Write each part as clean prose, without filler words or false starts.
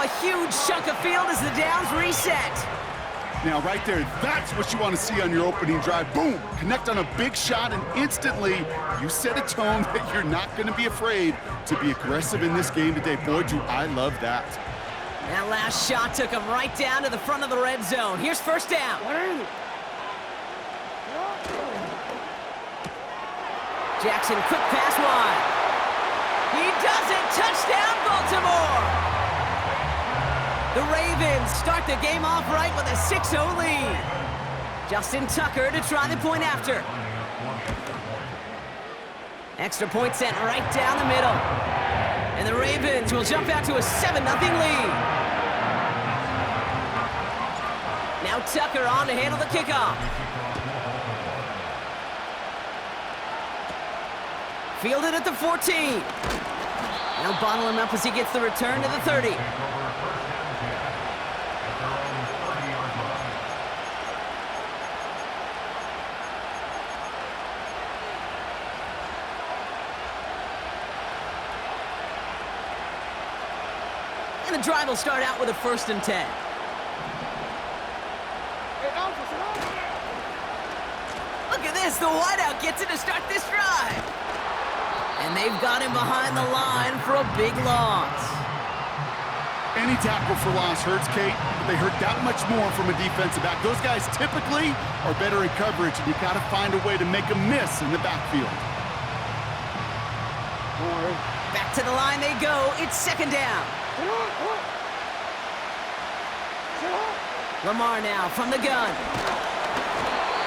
a huge chunk of field as the downs reset. Now, right there, that's what you want to see on your opening drive. Boom! Connect on a big shot, and instantly you set a tone that you're not going to be afraid to be aggressive in this game today. Boy, do I love that. That last shot took him right down to the front of the red zone. Here's first down. Jackson, quick pass wide. He does it! Touchdown, Baltimore! The Ravens start the game off right with a 6-0 lead. Justin Tucker to try the point after. Extra point sent right down the middle. And the Ravens will jump out to a 7-0 lead. Now Tucker on to handle the kickoff. Fielded at the 14. Now bottle him up as he gets the return to the 30. And the drive will start out with a 1st and 10. Look at this, the wideout gets it to start this drive. And they've got him behind the line for a big loss. Any tackle for loss hurts, Kate, but they hurt that much more from a defensive back. Those guys typically are better in coverage, and you got to find a way to make a miss in the backfield. Back to the line they go. It's 2nd down. Lamar now from the gun.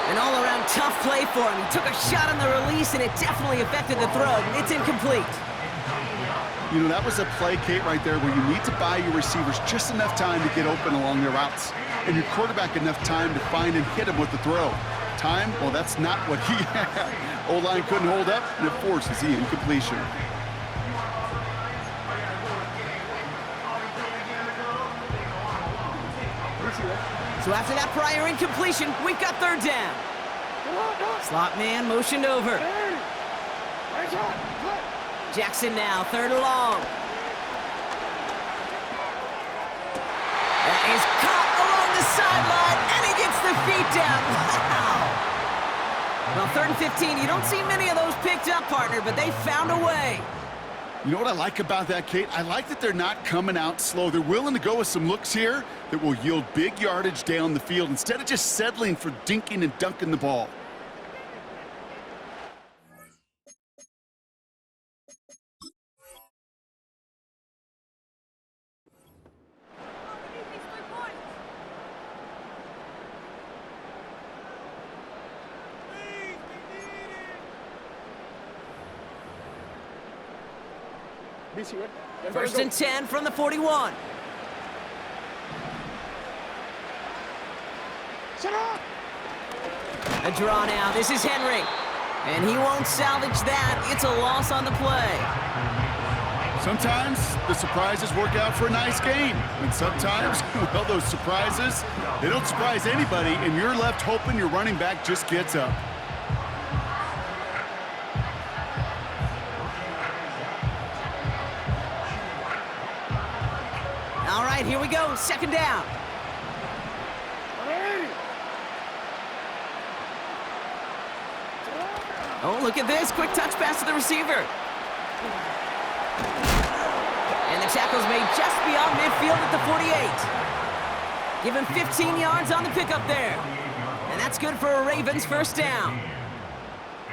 An all-around tough play for him. He took a shot on the release, and it definitely affected the throw. It's incomplete. You know, that was a play, Kate, right there, where you need to buy your receivers just enough time to get open along their routes, and your quarterback enough time to find and hit him with the throw. Time? Well, that's not what he had. O-line couldn't hold up, and it forces the incompletion. So after that prior incompletion, we've got 3rd down. Slot man motioned over. Jackson now, 3rd and long. That is caught along the sideline, and he gets the feet down. Wow! Well, 3rd and 15, you don't see many of those picked up, partner, but they found a way. You know what I like about that, Kate? I like that they're not coming out slow. They're willing to go with some looks here that will yield big yardage down the field instead of just settling for dinking and dunking the ball. First and 10 from the 41. A draw now. This is Henry. And he won't salvage that. It's a loss on the play. Sometimes the surprises work out for a nice game. And sometimes, well, those surprises, they don't surprise anybody, and you're left hoping your running back just gets up. All right, here we go. 2nd down. Oh, look at this. Quick touch pass to the receiver. And the tackle's made just beyond midfield at the 48. Give him 15 yards on the pickup there. And that's good for a Ravens 1st down.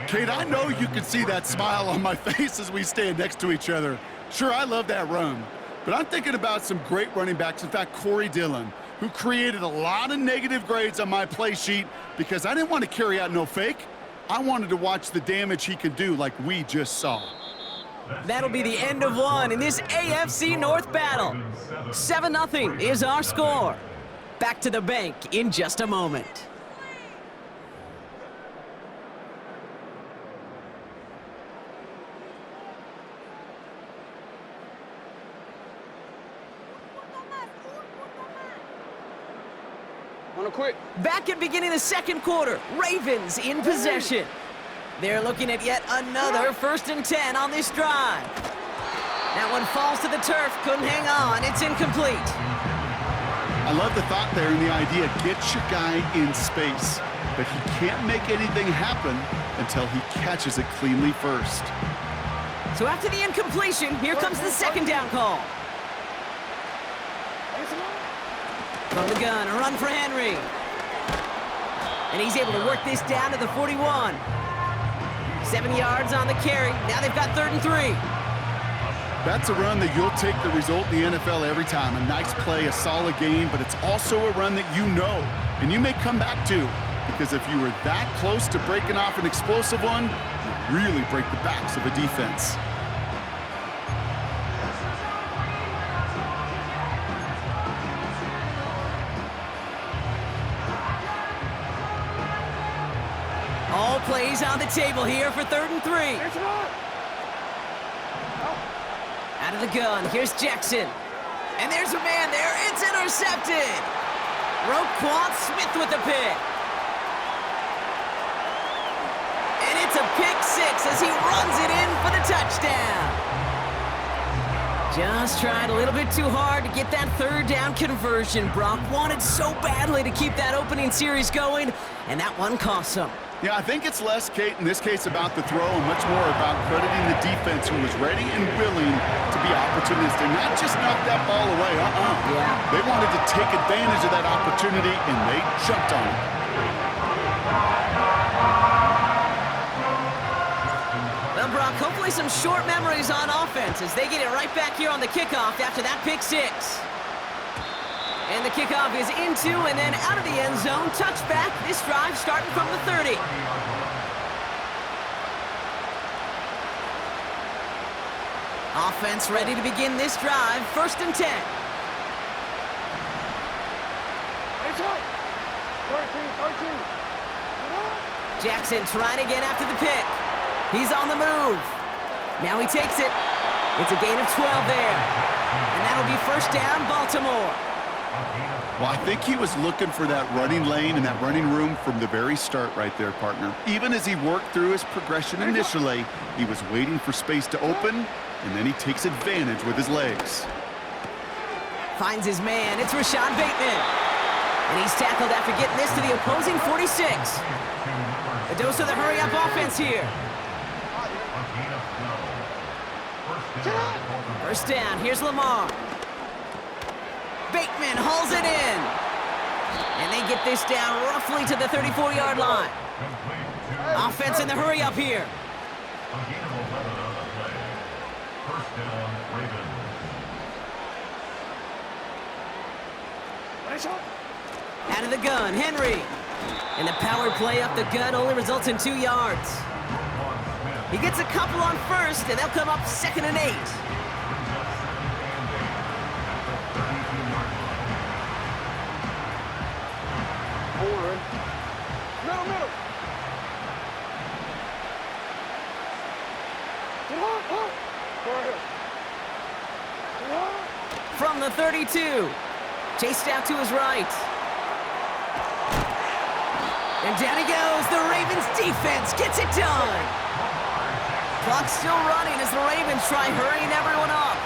Kate, I know you can see that smile on my face as we stand next to each other. Sure, I love that run. But I'm thinking about some great running backs. In fact, Corey Dillon, who created a lot of negative grades on my play sheet because I didn't want to carry out no fake. I wanted to watch the damage he could do like we just saw. That'll be the end of one in this AFC North battle. 7-0 is our score. Back to the bank in just a moment. Back at beginning of the 2nd quarter, Ravens in possession. They're looking at yet another 1st and 10 on this drive. That one falls to the turf. Couldn't hang on. It's incomplete. I love the thought there and the idea. Get your guy in space. But he can't make anything happen until he catches it cleanly first. So after the incompletion, here comes the second down call. From the gun, a run for Henry. And he's able to work this down to the 41. 7 yards on the carry. Now they've got 3rd and 3. That's a run that you'll take the result in the NFL every time. A nice play, a solid game, but it's also a run that you know and you may come back to, because if you were that close to breaking off an explosive one, you really break the backs of a defense. All plays on the table here for 3rd and 3. Out of the gun, here's Jackson. And there's a man there, it's intercepted. Roquan Smith with the pick. And it's a pick 6 as he runs it in for the touchdown. Just tried a little bit too hard to get that 3rd down conversion. Brock wanted so badly to keep that opening series going, and that one cost him. Yeah, I think it's less, Kate, in this case about the throw and much more about crediting the defense who was ready and willing to be opportunistic. Not just knock that ball away, Yeah. They wanted to take advantage of that opportunity, and they jumped on it. Well, Brock, hopefully some short memories on offense as they get it right back here on the kickoff after that pick 6. And the kickoff is into and then out of the end zone. Touchback. This drive starting from the 30. Offense ready to begin this drive. 1st and 10. Jackson trying again after the pick. He's on the move. Now he takes it. It's a gain of 12 there. And that'll be 1st down, Baltimore. Well, I think he was looking for that running lane and that running room from the very start right there, partner. Even as he worked through his progression initially, he was waiting for space to open, and then he takes advantage with his legs. Finds his man. It's Rashad Bateman. And he's tackled after getting this to the opposing 46. A dose of the hurry-up offense here. 1st down. Here's Lamar. Bateman hauls it in. And they get this down roughly to the 34-yard line. Offense in the hurry up here. Out of the gun, Henry. And the power play up the gut only results in 2 yards. He gets a couple on 1st, and they'll come up 2nd and 8. From the 32. Chased out to his right. And down he goes. The Ravens defense gets it done. Clock's still running as the Ravens try hurrying everyone up.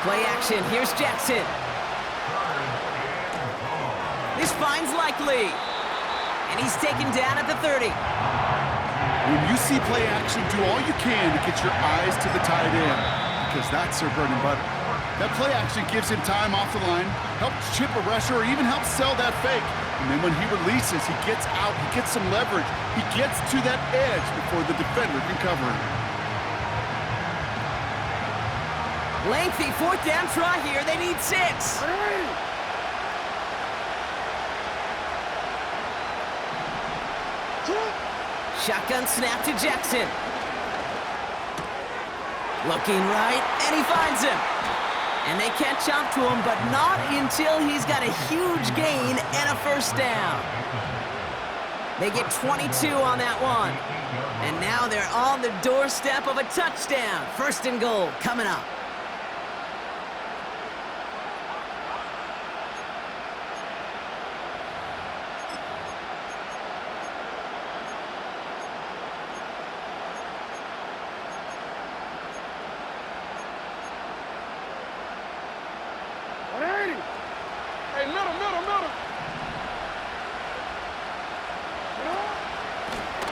Play action. Here's Jackson. This finds Likely. And he's taken down at the 30. When you see play action, do all you can to get your eyes to the tight end, because that's their bread and butter. That play action gives him time off the line, helps chip a rusher, or even helps sell that fake. And then when he releases, he gets out, he gets some leverage. He gets to that edge before the defender can cover him. Lengthy 4th down try here. They need 6. Shotgun snap to Jackson. Looking right, and he finds him. And they catch up to him, but not until he's got a huge gain and a 1st down. They get 22 on that one. And now they're on the doorstep of a touchdown. 1st and goal coming up.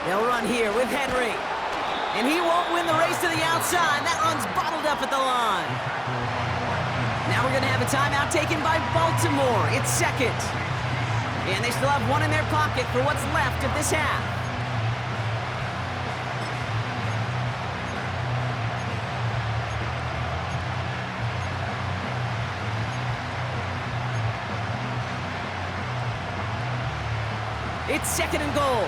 They'll run here with Henry. And he won't win the race to the outside. That run's bottled up at the line. Now we're going to have a timeout taken by Baltimore. It's second. And they still have one in their pocket for what's left of this half. It's second and goal.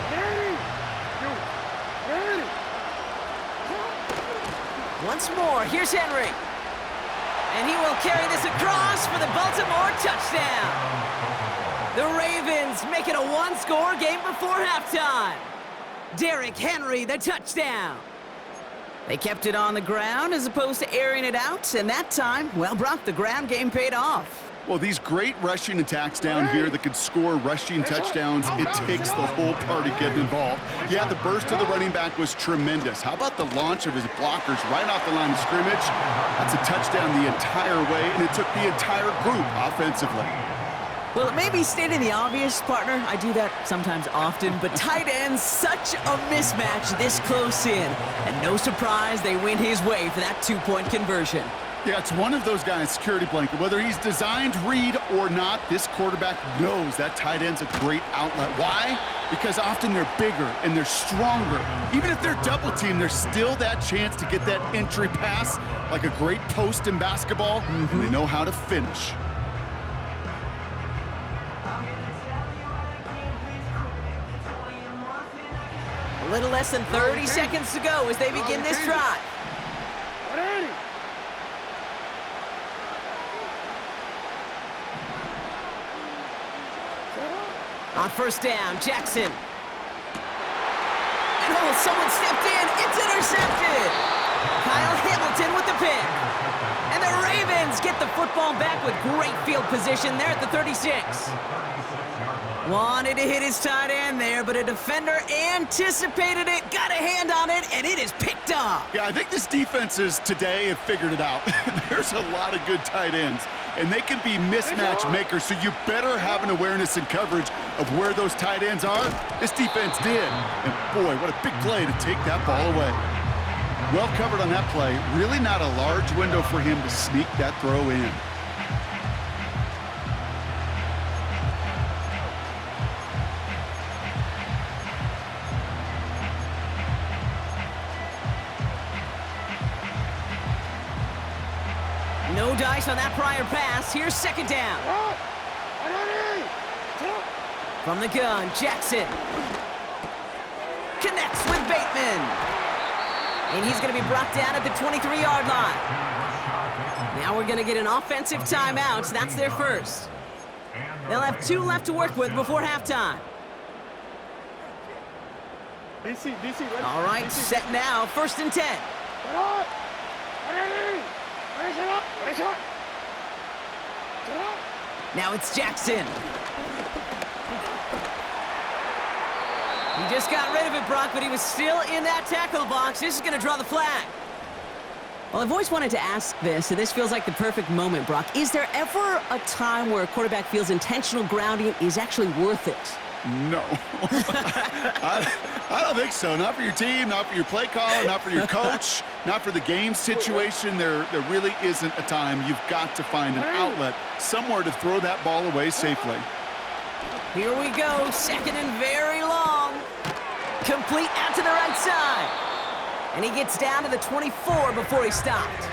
Once more, here's Henry. And he will carry this across for the Baltimore touchdown. The Ravens make it a one-score game before halftime. Derrick Henry, the touchdown. They kept it on the ground as opposed to airing it out, and that time, well, Brock, the ground game paid off. Well, these great rushing attacks down here that could score rushing touchdowns, it takes the whole party getting involved. Yeah, the burst of the running back was tremendous. How about the launch of his blockers right off the line of scrimmage? That's a touchdown the entire way, and it took the entire group offensively. Well, it may be stating the obvious, partner. I do that sometimes often, but tight ends, such a mismatch this close in. And no surprise, they win his way for that two-point conversion. Yeah, it's one of those guys, security blanket. Whether he's designed read or not, this quarterback knows that tight end's a great outlet. Why? Because often they're bigger and they're stronger. Even if they're double teamed, there's still that chance to get that entry pass, like a great post in basketball, and they know how to finish. A little less than 30 seconds to go as they begin this drive. On first down, Jackson. And someone stepped in. It's intercepted. Kyle Hamilton with the pick. And the Ravens get the football back with great field position there at the 36. Wanted to hit his tight end there, but a defender anticipated it, got a hand on it, and it is picked up. Yeah, I think this defenses today have figured it out. There's a lot of good tight ends, and they can be mismatch makers, so you better have an awareness and coverage of where those tight ends are. This defense did, and boy, what a big play to take that ball away. Well covered on that play. Really not a large window for him to sneak that throw in. No dice on that prior pass. Here's second down. From the gun, Jackson. Connects with Bateman. And he's going to be brought down at the 23-yard line. Now we're going to get an offensive timeout. That's their first. They'll have 2 left to work with before halftime. All right, set now. First and 10. Now it's Jackson. He just got rid of it, Brock, but he was still in that tackle box. This is going to draw the flag. Well, I've always wanted to ask this, and this feels like the perfect moment, Brock. Is there ever a time where a quarterback feels intentional grounding is actually worth it? No. I don't think so. Not for your team, not for your play caller, not for your coach, not for the game situation. There really isn't a time. You've got to find an outlet, somewhere to throw that ball away safely. Here we go. Second and very long. Complete out to the right side. And he gets down to the 24 before he stopped.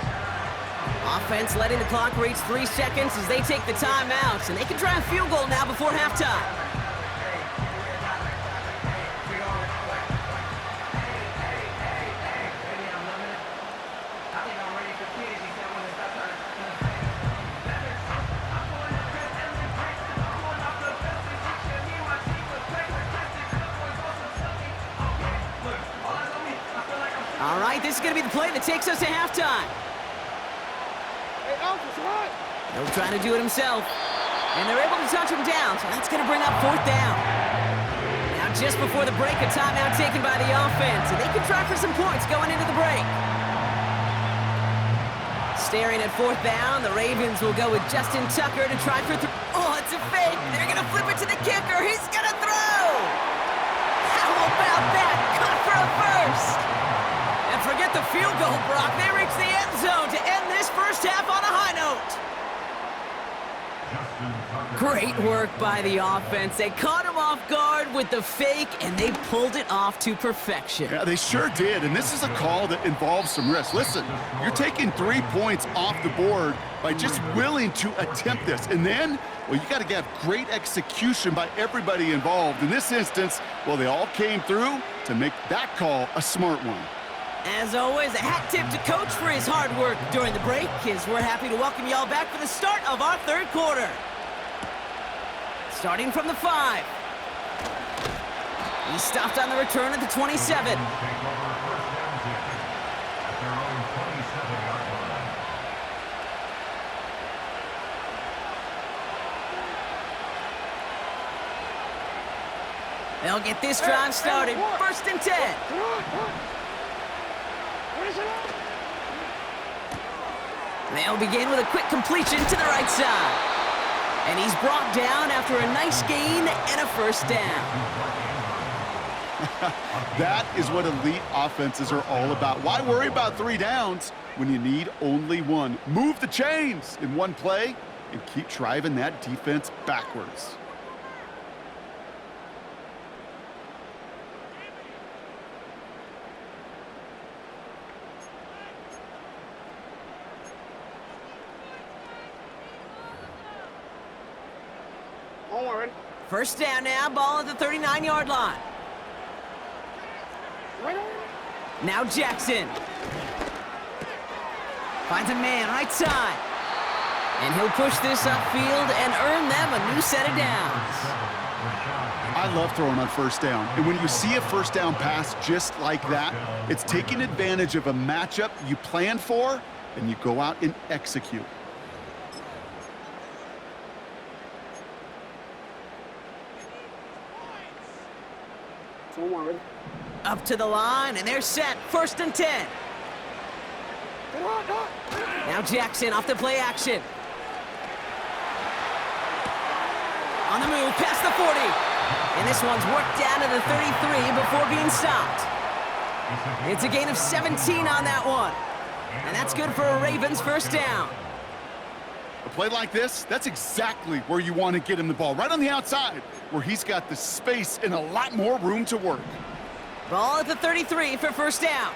Offense letting the clock reach 3 seconds as they take the timeouts. And they can try a field goal now before halftime. All right, this is going to be the play that takes us to halftime. He'll try to do it himself. And they're able to touch him down, so that's going to bring up fourth down. Now, just before the break, a timeout taken by the offense, and they can try for some points going into the break. Staring at fourth down, the Ravens will go with Justin Tucker to try for oh, it's a fake. They're going to flip it to the kicker. He's going to throw. How about that? Caught for a first. And forget the field goal, Brock. They reach the end zone to end this first half on a high note. Great work by the offense. They caught him off guard with the fake, and they pulled it off to perfection. Yeah, they sure did, and this is a call that involves some risk. Listen, you're taking 3 points off the board by just willing to attempt this. And then, well, you got to have great execution by everybody involved. In this instance, well, they all came through to make that call a smart one. As always, a hat tip to Coach for his hard work during the break, as we're happy to welcome y'all back for the start of our third quarter. Starting from the 5. He stopped on the return at the 27. They'll get this drive started. First and 10. They'll begin with a quick completion to the right side. And he's brought down after a nice gain and a first down. That is what elite offenses are all about. Why worry about 3 downs when you need only 1? Move the chains in one play and keep driving that defense backwards. First down now, ball at the 39-yard line. Now Jackson. Finds a man right side. And he'll push this upfield and earn them a new set of downs. I love throwing on first down. And when you see a first down pass just like that, it's taking advantage of a matchup you planned for, and you go out and execute. Up to the line, and they're set. First and 10. Now Jackson off the play action. On the move, past the 40. And this one's worked down to the 33 before being stopped. It's a gain of 17 on that one. And that's good for a Ravens first down. A play like this, that's exactly where you want to get him the ball. Right on the outside, where he's got the space and a lot more room to work. Ball at the 33 for first down.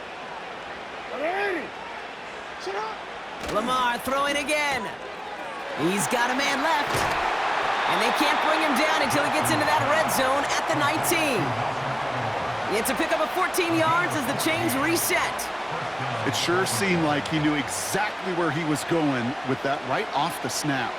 Lamar throwing again. He's got a man left. And they can't bring him down until he gets into that red zone at the 19. It's a pickup of 14 yards as the chains reset. It sure seemed like he knew exactly where he was going with that right off the snap.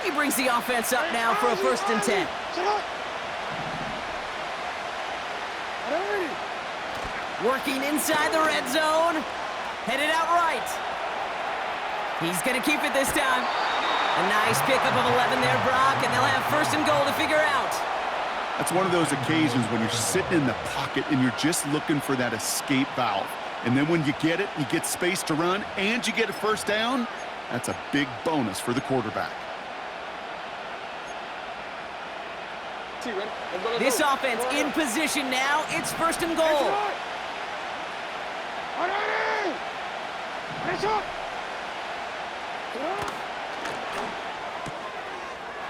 He brings the offense up now for a first and 10. Working inside the red zone. Headed out right. He's going to keep it this time. A nice pickup of 11 there, Brock, and they'll have first and goal to figure out. That's one of those occasions when you're sitting in the pocket and you're just looking for that escape valve. And then when you get it, you get space to run, and you get a first down. That's a big bonus for the quarterback. This offense in position now. It's first and goal.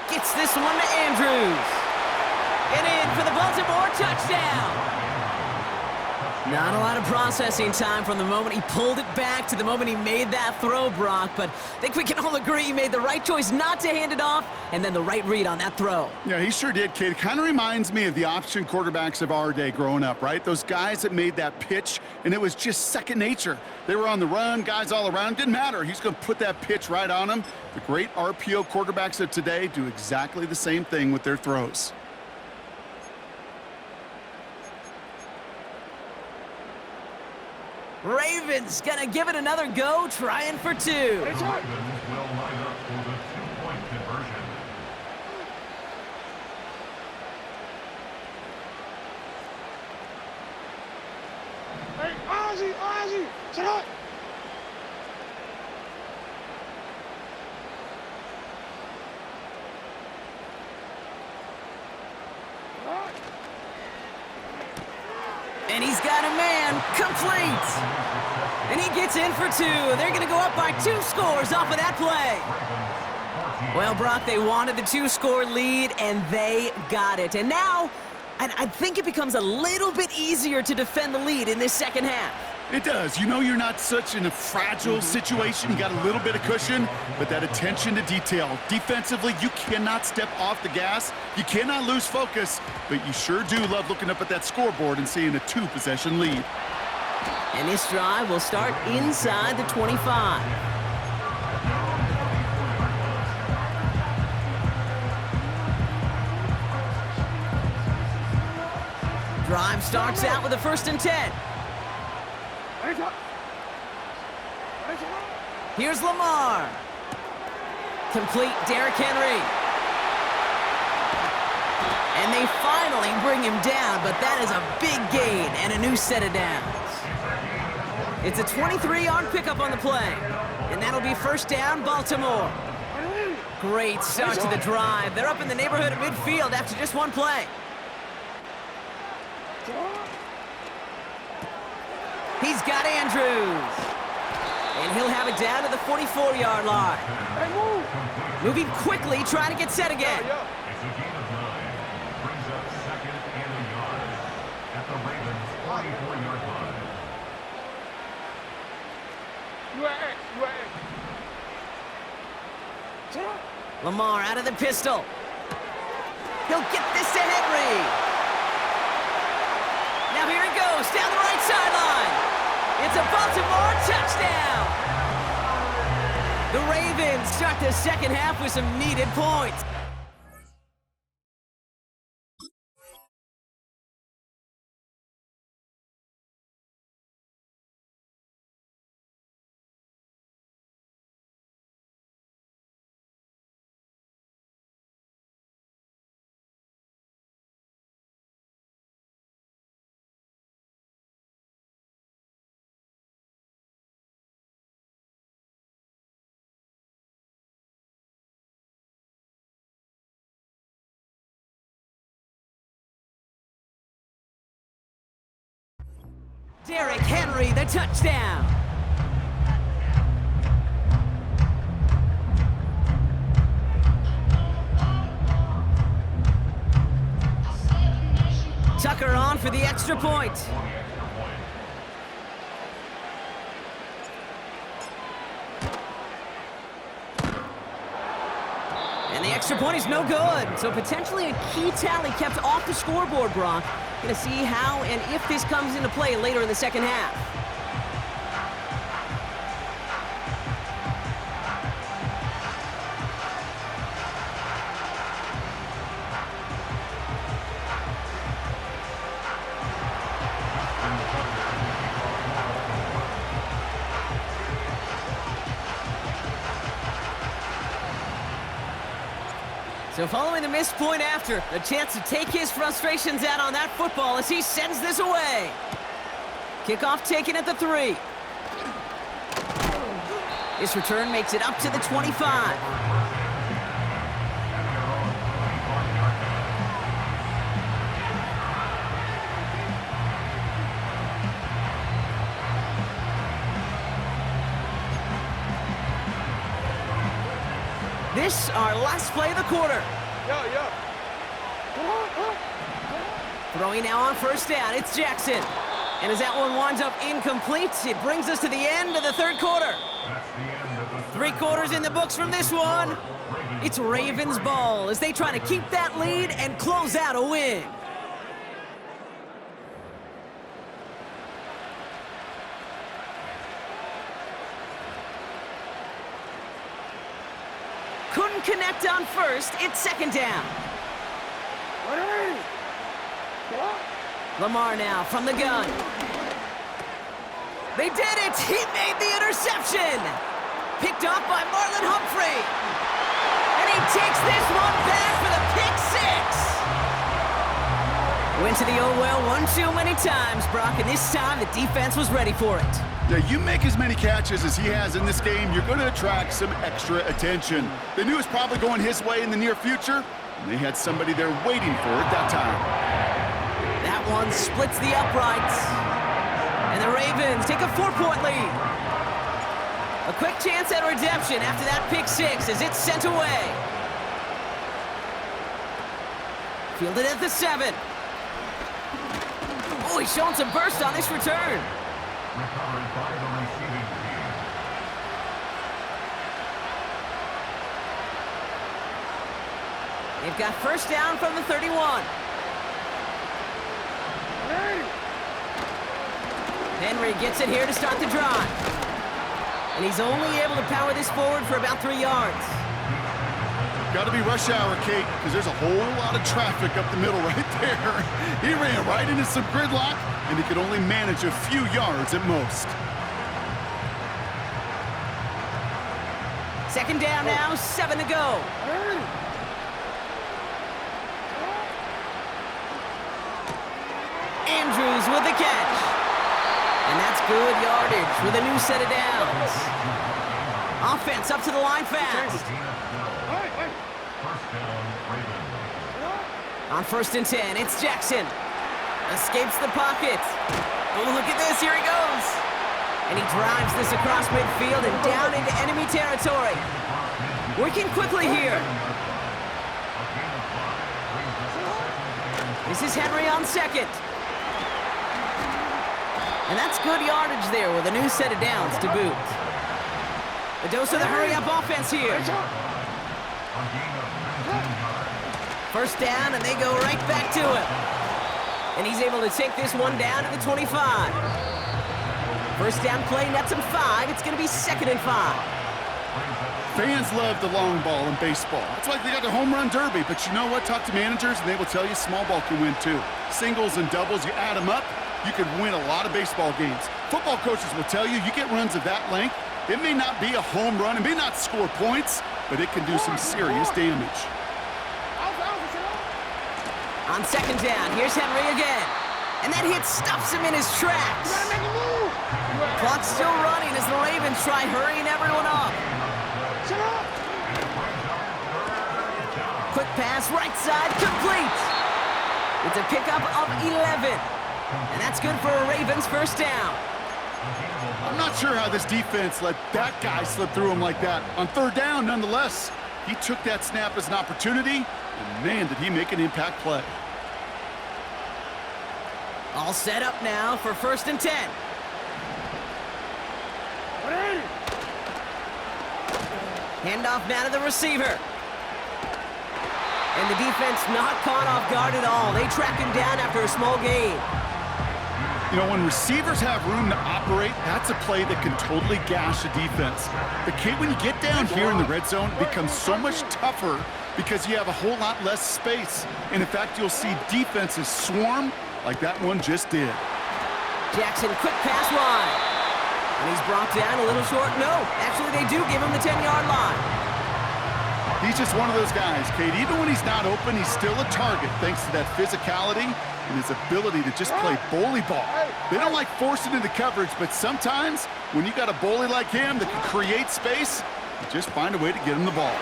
Gets this one to Andrews. And in for the Baltimore touchdown. Not a lot of processing time from the moment he pulled it back to the moment he made that throw, Brock. But I think we can all agree he made the right choice not to hand it off, and then the right read on that throw. Yeah, he sure did, kid. It kind of reminds me of the option quarterbacks of our day growing up, right? Those guys that made that pitch, and it was just second nature. They were on the run, guys all around. Didn't matter. He's going to put that pitch right on them. The great RPO quarterbacks of today do exactly the same thing with their throws. Ravens gonna give it another go, trying for 2. Ravens will line up for the 2-point conversion. And he's got a man, complete. And he gets in for 2. They're going to go up by 2 scores off of that play. Well, Brock, they wanted the 2-score lead, and they got it. And now, I think it becomes a little bit easier to defend the lead in this second half. It does. You know you're not such in a fragile situation. You got a little bit of cushion, but that attention to detail. Defensively, you cannot step off the gas. You cannot lose focus, but you sure do love looking up at that scoreboard and seeing a 2-possession lead. And this drive will start inside the 25. Drive starts out with a 1st and 10. Here's Lamar. Complete, Derrick Henry. And they finally bring him down, but that is a big gain and a new set of downs. It's a 23-yard pickup on the play, and that'll be 1st down, Baltimore. Great start to the drive. They're up in the neighborhood of midfield after just 1 play. He's got Andrews. And he'll have it down to the 44-yard line. Moving quickly, trying to get set again. It's a gain of 9. Brings up 2nd and a yard at the Ravens' 44-yard line. Lamar out of the pistol. He'll get this to Henry. Now here he goes, down the right sideline. It's a Baltimore touchdown. The Ravens start the second half with some needed points. Derrick Henry, the touchdown. Tucker on for the extra point. And the extra point is no good. So potentially a key tally kept off the scoreboard, Brock. Going to see how and if this comes into play later in the second half. So following the missed point after, a chance to take his frustrations out on that football as he sends this away. Kickoff taken at the 3. This return makes it up to the 25. This, our last play of the quarter. Throwing now on 1st down, it's Jackson. And as that one winds up incomplete, it brings us to the end of the 3rd quarter. 3 quarters in the books from this one. It's Ravens ball as they try to keep that lead and close out a win. Couldn't connect on 1st, it's 2nd down. Lamar now from the gun. They did it! He made the interception! Picked off by Marlon Humphrey. And he takes this one back for the pick 6. Went to the old well one too many times, Brock, and this time the defense was ready for it. Yeah, you make as many catches as he has in this game, you're going to attract some extra attention. They knew it was probably going his way in the near future, and they had somebody there waiting for it that time. That one splits the uprights. And the Ravens take a 4-point lead. A quick chance at redemption after that pick six as it's sent away. Fielded at the 7. Oh, he's showing some burst on this return. Recovered by the receiving team. They've got first down from the 31. Henry gets it here to start the drive. And he's only able to power this forward for about 3 yards. Got to be rush hour, Kate, because there's a whole lot of traffic up the middle right there. He ran right into some gridlock, and he could only manage a few yards at most. Second down now, 7 to go. Andrews with the catch. And that's good yardage with a new set of downs. Offense up to the line fast. First down, Ravens. On 1st and 10, it's Jackson. Escapes the pocket. Oh, look at this, here he goes. And he drives this across midfield and down into enemy territory. Working quickly here. This is Henry on 2nd. And that's good yardage there with a new set of downs to boot. A dose of the hurry-up offense here. First down, and they go right back to him. And he's able to take this one down to the 25. First down play, nets him 5. It's going to be 2nd and 5. Fans love the long ball in baseball. That's why they got the home run derby. But you know what? Talk to managers, and they will tell you small ball can win too. Singles and doubles, you add them up, you could win a lot of baseball games. Football coaches will tell you get runs of that length. It may not be a home run, it may not score points, but it can do some serious damage. On 2nd down, here's Henry again. And that hit stops him in his tracks. Clock's still running as the Ravens try hurrying everyone up. Quick pass, right side, complete. It's a pickup of 11. And that's good for a Ravens first down. I'm not sure how this defense let that guy slip through him like that. On 3rd down, nonetheless, he took that snap as an opportunity, and man, did he make an impact play. All set up now for 1st and 10. Handoff now to the receiver. And the defense not caught off guard at all. They track him down after a small gain. You know, when receivers have room to operate, that's a play that can totally gash a defense. But Kate, when you get down here in the red zone, it becomes so much tougher because you have a whole lot less space. And in fact, you'll see defenses swarm like that one just did. Jackson, quick pass wide. And he's brought down a little short. No, actually they do give him the 10-yard line. He's just one of those guys, Kate. Even when he's not open, he's still a target thanks to that physicality and his ability to just play bully ball. They don't like forcing into coverage, but sometimes when you got a bully like him that can create space, you just find a way to get him the ball.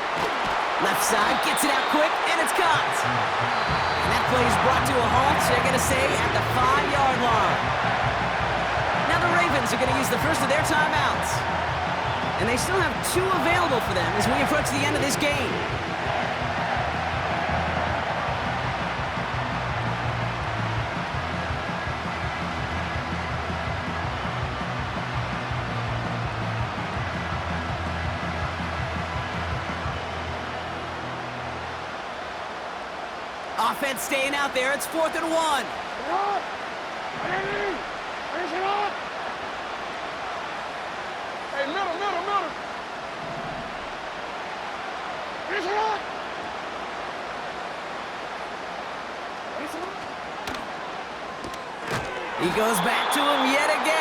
Left side, gets it out quick, and it's caught. And that play is brought to a halt, so they're going to say at the 5-yard line. Now the Ravens are going to use the first of their timeouts. And they still have 2 available for them as we approach the end of this game. Offense staying out there. It's 4th and 1. Hey, middle. He goes back to him yet again.